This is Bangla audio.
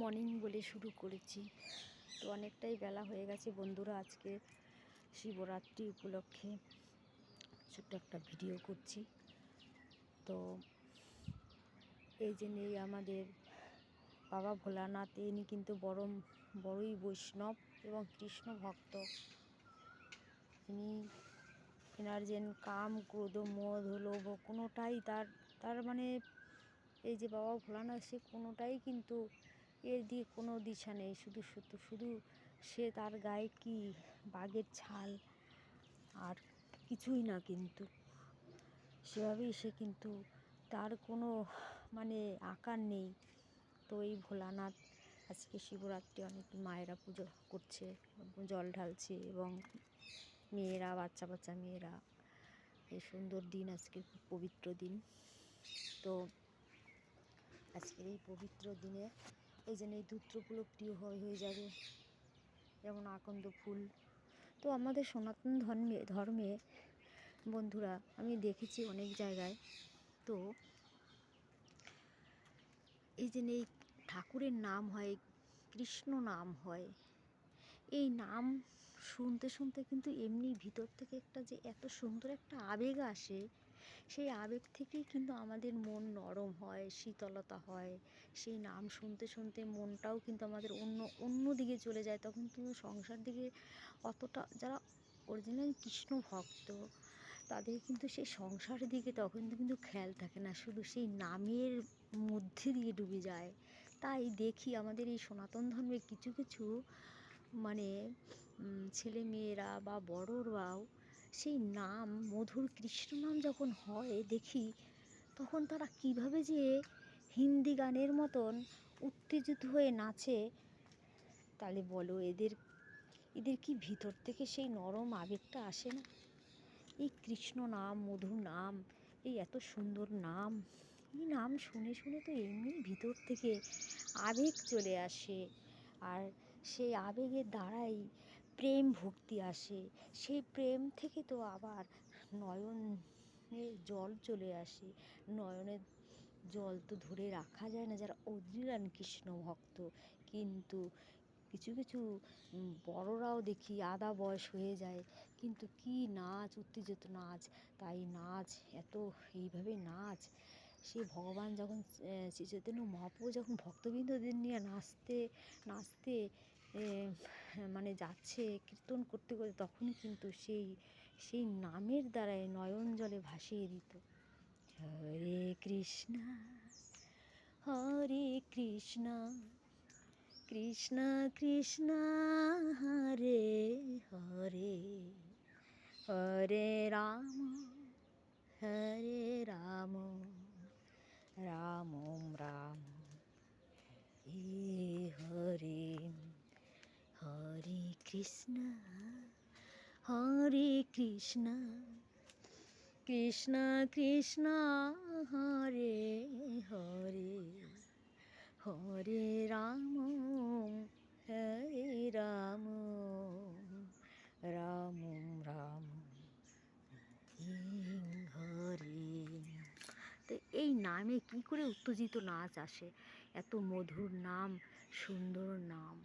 মর্নিং বলে শুরু করেছি। তো অনেকটাই বেলা হয়ে গেছে বন্ধুরা। আজকে শিবরাত্রি উপলক্ষে ছোট্ট একটা ভিডিও করছি। তো এই যে নেই আমাদের বাবা ভোলানাথ, ইনি কিন্তু বড়ই বৈষ্ণব এবং কৃষ্ণ ভক্ত। এনার যে কাম ক্রোধ মোহ লোভ কোনোটাই তার মানে এই যে বাবা ভোলানাথ, সে কোনোটাই কিন্তু এর দিয়ে কোনো দিশা নেই। শুধু সে তার গায়ে কি বাঘের ছাল আর কিছুই না, কিন্তু সেভাবেই সে, কিন্তু তার কোনো মানে আকার নেই। তো এই ভোলানাথ আজকে শিবরাত্রি অনেক মায়েরা পুজো করছে, জল ঢালছে এবং মেয়েরা, বাচ্চা মেয়েরা, এই সুন্দর দিন, আজকে খুব পবিত্র দিন। তো আজকের এই পবিত্র দিনে এই জন্য এই ধূত্রগুলো প্রিয় হয়ে যাবে, যেমন আকন্দ ফুল। তো আমাদের সনাতন ধর্মে বন্ধুরা আমি দেখেছি অনেক জায়গায়, তো এই যে এই ঠাকুরের নাম হয়, কৃষ্ণ নাম হয়, এই নাম শুনতে কিন্তু এমনি ভিতর থেকে একটা যে এত সুন্দর একটা আবেগ আসে, সেই আবেগ থেকেই কিন্তু আমাদের মন নরম হয়, শীতলতা হয়। সেই নাম শুনতে মনটাও কিন্তু আমাদের অন্য দিকে চলে যায়। তখন কিন্তু সংসার দিকে অতটা, যারা অরিজিনাল কৃষ্ণ ভক্ত তাদের কিন্তু সেই সংসারের দিকে তখন কিন্তু খেয়াল থাকে না, শুধু সেই নামের মধ্যে দিয়ে ডুবে যায়। তাই দেখি আমাদের এই সনাতন ধর্মের কিছু মানে ছেলে মেয়েরা বা বড়রাও সেই নাম, মধুর কৃষ্ণ নাম যখন হয় দেখি, তখন তারা কিভাবে যে হিন্দি গানের মতন উত্তেজিত হয়ে নাচে। তাহলে বলো, এদের কি ভিতর থেকে সেই নরম আবেগটা আসে না? এই কৃষ্ণ নাম, মধুর নাম, এই এত সুন্দর নাম, এই নাম শুনে তো এমনি ভিতর থেকে আবেগ চলে আসে। আর সেই আবেগের দ্বারাই প্রেম ভক্তি আসে। সেই প্রেম থেকে তো আবার নয়নে জল চলে আসে। নয়নের জল তো ধরে রাখা যায় না যারা অরিজিনাল কৃষ্ণ ভক্ত। কিন্তু কিছু বড়রাও দেখি আধা বয়স হয়ে যায়, কিন্তু কি নাচ, উত্তেজিত নাচ। তাই নাচ এত, এইভাবে নাচ, সে ভগবান যখন শ্রী চৈতন্য মহাপ্রভু যখন ভক্তবৃন্দদের নিয়ে নাচতে মানে যাচ্ছে, কীর্তন করতে তখন কিন্তু সেই নামের দ্বারাই নয়ন জলে ভাসিয়ে দিত। হরে কৃষ্ণ হরে কৃষ্ণ কৃষ্ণ কৃষ্ণ হরে হরে, হরে রাম রাম রাম হরে, হরে কৃষ্ণ কৃষ্ণ কৃষ্ণ হরে হরে, হরে রাম রাম রাম হরে। তো এই নামে কি করে উত্তেজিত নাচ আসে? এত মধুর নাম, সুন্দর নাম।